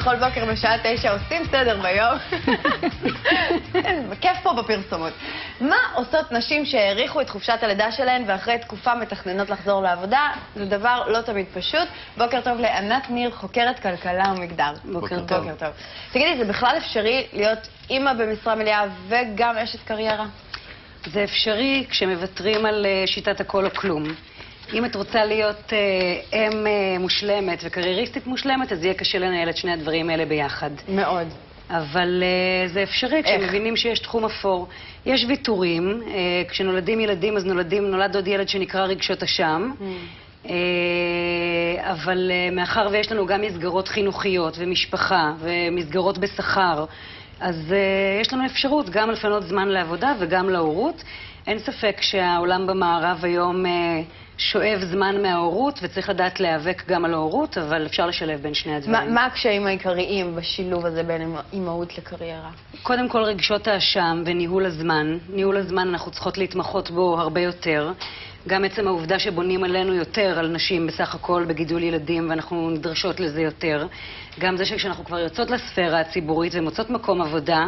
בכל בוקר בשעה 9 עושים סדר ביום. כיף פה בפרסומות. מה עושות נשים שהאריכו את חופשת הלידה שלהן ואחרי תקופה מתכננות לחזור לעבודה? זה דבר לא תמיד פשוט. בוקר טוב לענת ניר, חוקרת כלכלה ומגדר. בוקר טוב. תגידי, זה בכלל אפשרי להיות אימא במשרה מלאה וגם אשת קריירה? זה אפשרי כשמוותרים על שיטת הכל או כלום. אם את רוצה להיות אם מושלמת וקרייריסטית מושלמת, אז יהיה קשה לנהל את שני הדברים האלה ביחד. מאוד. אבל זה אפשרי כשמבינים שיש תחום אפור. יש ויתורים, כשנולדים ילדים אז נולד עוד ילד שנקרא רגשות אשם. אבל מאחר ויש לנו גם מסגרות חינוכיות ומשפחה ומסגרות בשכר, אז יש לנו אפשרות גם לפנות זמן לעבודה וגם להורות. אין ספק שהעולם במערב היום שואב זמן מההורות, וצריך לדעת להיאבק גם על ההורות, אבל אפשר לשלב בין שני הדברים. מה הקשיים העיקריים בשילוב הזה בין אימהות לקריירה? קודם כל רגשות האשם וניהול הזמן. ניהול הזמן אנחנו צריכות להתמחות בו הרבה יותר. גם עצם העובדה שבונים עלינו יותר על נשים בסך הכל בגידול ילדים, ואנחנו נדרשות לזה יותר. גם זה שכשאנחנו כבר יוצאות לספירה הציבורית ומוצאות מקום עבודה,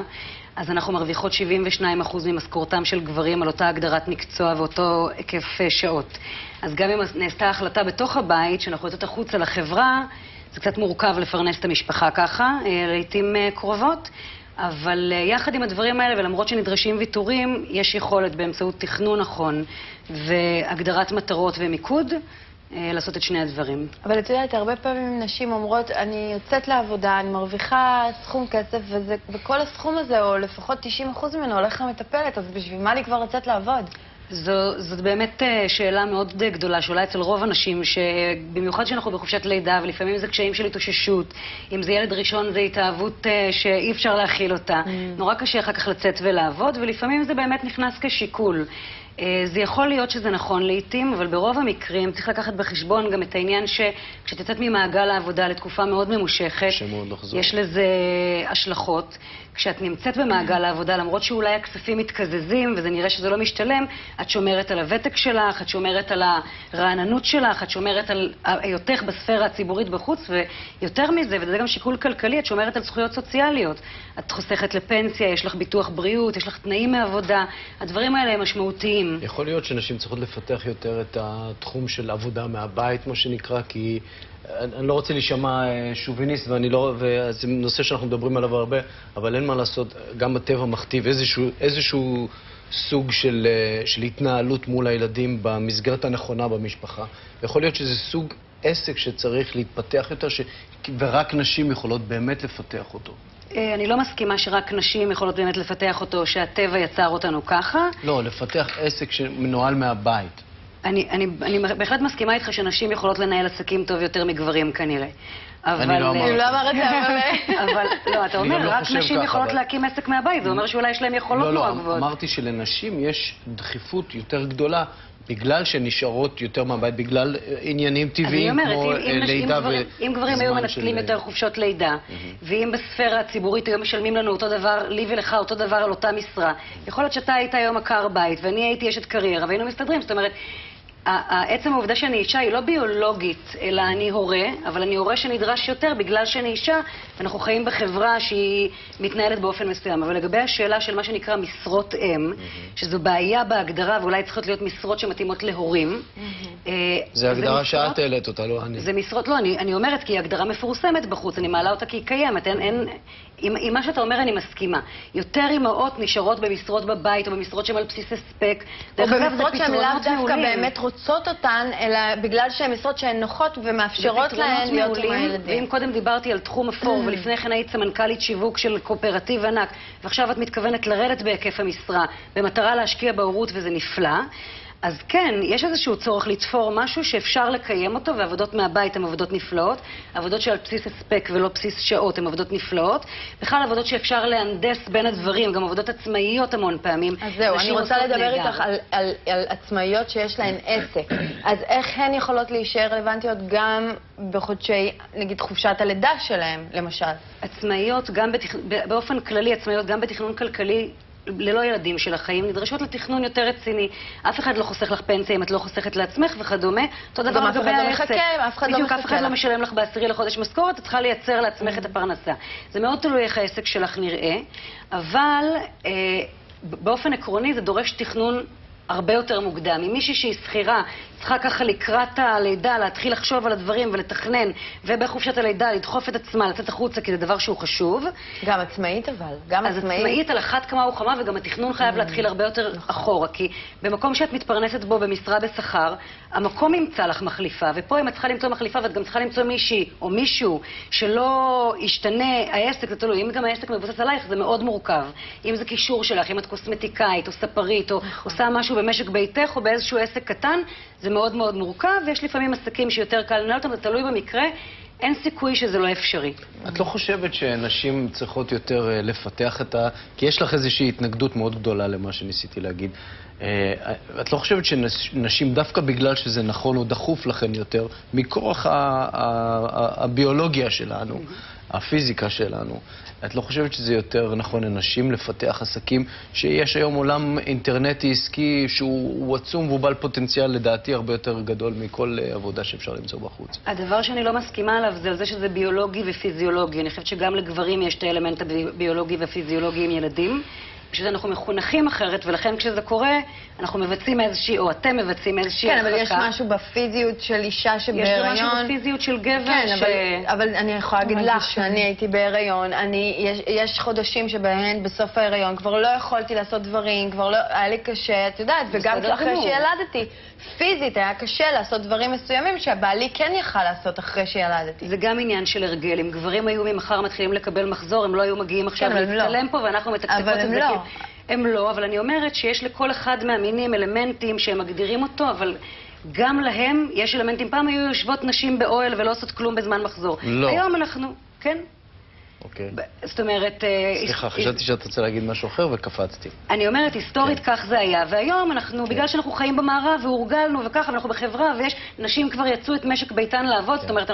אז אנחנו מרוויחות 72% ממשכורתם של גברים על אותה הגדרת מקצוע ואותו היקף שעות. אז גם אם נעשתה החלטה בתוך הבית, שאנחנו יוצאות החוצה לחברה, זה קצת מורכב לפרנס את המשפחה ככה, לעתים קרובות. אבל יחד עם הדברים האלה, ולמרות שנדרשים ויתורים, יש יכולת באמצעות תכנון נכון והגדרת מטרות ומיקוד, לעשות את שני הדברים. אבל את יודעת, הרבה פעמים נשים אומרות, אני יוצאת לעבודה, אני מרוויחה סכום כסף, וכל הסכום הזה, או לפחות 90% ממנו, הולך למטפלת, אז בשביל מה לי כבר לצאת לעבוד? זאת באמת שאלה מאוד גדולה, שאולי אצל רוב הנשים, שבמיוחד שאנחנו בחופשת לידה, ולפעמים זה קשיים של התאוששות, אם זה ילד ראשון זה התאהבות שאי אפשר להכיל אותה, נורא קשה אחר כך לצאת ולעבוד, ולפעמים זה באמת נכנס כשיקול. זה יכול להיות שזה נכון לעתים, אבל ברוב המקרים צריך לקחת בחשבון גם את העניין שכשאת יוצאת ממעגל העבודה לתקופה מאוד ממושכת, יש לזה השלכות. כשאת נמצאת במעגל העבודה, למרות שאולי הכספים מתקזזים וזה נראה שזה לא משתלם, את שומרת על הוותק שלך, את שומרת על הרעננות שלך, את שומרת על היותך בספירה הציבורית בחוץ, ויותר מזה, וזה גם שיקול כלכלי, את שומרת על זכויות סוציאליות. את חוסכת לפנסיה, יש לך ביטוח בריאות, יש לך תנאים מעבודה, הדברים האלה הם משמעותיים. יכול להיות שנשים צריכות לפתח יותר את התחום של עבודה מהבית, מה שנקרא, כי אני לא רוצה להישמע שוביניסט, וזה נושא שאנחנו מדברים עליו הרבה, אבל אין מה לעשות, גם הטבע מכתיב איזשהו סוג של התנהלות מול הילדים במסגרת הנכונה במשפחה. יכול להיות שזה סוג עסק שצריך להתפתח יותר, ורק נשים יכולות באמת לפתח אותו. אני לא מסכימה שרק נשים יכולות באמת לפתח אותו, שהטבע יצר אותנו ככה. לא, לפתח עסק שמנוהל מהבית. אני בהחלט מסכימה איתך שנשים יכולות לנהל עסקים טוב יותר מגברים כנראה. אני לא אמרת. אבל לא, אתה אומר, רק נשים יכולות להקים עסק מהבית, זה אומר שאולי יש להם יכולות נורא גבוהות. לא, אמרתי שלנשים יש דחיפות יותר גדולה, בגלל שנשארות יותר מהבית, בגלל עניינים טבעיים כמו לידה וזמן של... אם גברים היו מנצלים יותר חופשות לידה, ואם בספירה הציבורית היום משלמים לנו אותו דבר, לי ולך אותו דבר על אותה משרה, יכול להיות שאתה היית היום עקר בית, ואני הייתי אשת קריירה, והיינו מסתדרים. זאת אומרת, עצם העובדה שאני אישה היא לא ביולוגית, אלא אני הורה, אבל אני הורה שנדרש יותר בגלל שאני אישה, ואנחנו חיים בחברה שהיא מתנהלת באופן מסוים. אבל לגבי השאלה של מה שנקרא משרות אם, שזו בעיה בהגדרה, ואולי צריכות להיות משרות שמתאימות להורים. זה הגדרה שאת העלית אותה, לא אני. זה משרות, לא, אני אומרת כי היא הגדרה מפורסמת בחוץ, אני מעלה אותה כי היא קיימת, עם מה שאתה אומר אני מסכימה. יותר אימהות נשארות במשרות בבית, או במשרות שהן על בסיס הספק. או במשרות שהן לאו דווקא באמת רוצות אותן, אלא בגלל שהן משרות שהן נוחות ומאפשרות להן להיות עם הילדים. ואם קודם דיברתי על תחום אפור, ולפני כן היית סמנכ"לית שיווק של קואופרטיב ענק, ועכשיו את מתכוונת לרדת בהיקף המשרה, במטרה להשקיע בהורות, וזה נפלא. אז כן, יש איזשהו צורך לתפור משהו שאפשר לקיים אותו, ועבודות מהבית הן עבודות נפלאות, עבודות שעל בסיס הספק ולא בסיס שעות הן עבודות נפלאות, בכלל עבודות שאפשר להנדס בין הדברים, גם עבודות עצמאיות המון פעמים. אז זהו, אני רוצה לדבר איתך על עצמאיות שיש להן עסק. אז איך הן יכולות להישאר רלוונטיות גם בחודשי, נגיד, חופשת הלידה שלהן, למשל? עצמאיות, באופן כללי, עצמאיות גם בתכנון כלכלי, ללא ילדים של החיים, נדרשות לתכנון יותר רציני. אף אחד לא חוסך לך פנסיה אם את לא חוסכת לעצמך וכדומה. אותו דבר לגבי העסק. בדיוק, אף אחד לא משלם לך ב10 לחודש משכורת, את צריכה לייצר לעצמך את הפרנסה. זה מאוד תלוי איך העסק שלך נראה, אבל באופן עקרוני זה דורש תכנון הרבה יותר מוקדם. אם מישהי שהיא שכירה צריכה ככה לקראת הלידה להתחיל לחשוב על הדברים ולתכנן, ובחופשת הלידה לדחוף את עצמה, לצאת החוצה, כי זה דבר שהוא חשוב. גם עצמאית אבל. גם אז עצמאית על אחת כמה וכמה, וגם התכנון חייב להתחיל הרבה יותר אחורה, כי במקום שאת מתפרנסת בו במשרה בשכר, המקום ימצא לך מחליפה, ופה אם את צריכה למצוא מחליפה, ואת גם צריכה למצוא מישהי או מישהו שלא ישתנה העסק, זה תלוי, אם גם העסק מבוסס עלייך, זה מאוד מורכב. אם זה קישור שלך, אם את קוסמטיקאית או ספרית, או עושה משהו במשק ביתך או באיזשהו עסק קטן, זה מאוד מאוד מורכב, ויש לפעמים עסקים שיותר קל לנהל אותם, זה תלוי במקרה, אין סיכוי שזה לא אפשרי. את לא חושבת שנשים צריכות יותר לפתח את כי יש לך איזושהי התנגדות מאוד גדולה למה שניסיתי להגיד. את לא חושבת שנשים, דווקא בגלל שזה נכון או דחוף לכן יותר, מכורח הביולוגיה שלנו, הפיזיקה שלנו, את לא חושבת שזה יותר נכון לנשים לפתח עסקים, שיש היום עולם אינטרנטי עסקי שהוא עצום והוא בעל פוטנציאל לדעתי הרבה יותר גדול מכל עבודה שאפשר למצוא בחוץ? הדבר שאני לא מסכימה עליו זה על זה שזה ביולוגי ופיזיולוגי. אני חושבת שגם לגברים יש את האלמנט הביולוגי והפיזיולוגי עם ילדים. פשוט אנחנו מחונכים אחרת, ולכן כשזה קורה, אנחנו מבצעים איזושהי, או אתם מבצעים איזושהי כן, אבל יש משהו בפיזיות של אישה שבהיריון. יש משהו בפיזיות של גבר כן, אבל אני יכולה להגיד לך שאני הייתי בהיריון, יש חודשים שבהן בסוף ההיריון כבר לא יכולתי לעשות דברים, כבר לא, היה לי קשה, את יודעת, וגם אחרי שילדתי, פיזית היה קשה לעשות דברים מסוימים שהבעלי כן יכל לעשות אחרי שילדתי. זה גם עניין של הרגל. אם גברים היו ממחר מתחילים לקבל מחזור, הם לא היו מגיעים עכשיו להצטלם פה, ואנחנו מתקתקות את זה. הם לא, אבל אני אומרת שיש לכל אחד מהמינים אלמנטים שהם מגדירים אותו, אבל גם להם יש אלמנטים. פעם היו יושבות נשים באוהל ולא עושות כלום בזמן מחזור. לא. היום אנחנו, כן? אוקיי. זאת אומרת... סליחה, חשבתי שאת רוצה להגיד משהו אחר וקפצתי. אני אומרת, היסטורית כך זה היה, והיום אנחנו, בגלל שאנחנו חיים במערב והורגלנו וככה, ואנחנו בחברה, ויש נשים כבר יצאו את משק ביתן לעבוד, זאת אומרת,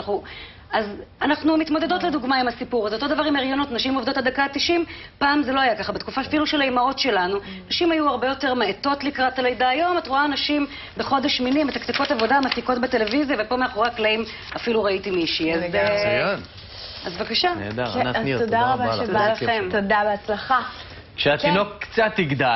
אז אנחנו מתמודדות לדוגמה עם הסיפור הזה. אותו דבר עם הריונות, נשים עובדות עד דקה 90, פעם זה לא היה ככה. בתקופה אפילו של האימהות שלנו, נשים היו הרבה יותר מעטות לקראת הלידה. היום את רואה נשים בחודש שמיני, מתקתקות עבודה, מתיקות בטלוויזיה, ופה מאחורי הקלעים אפילו ראיתי מישהי. אז בבקשה. נהדר, ענת ניר, תודה רבה שבאת. תודה, בהצלחה. כשהתינוק קצת יגדל.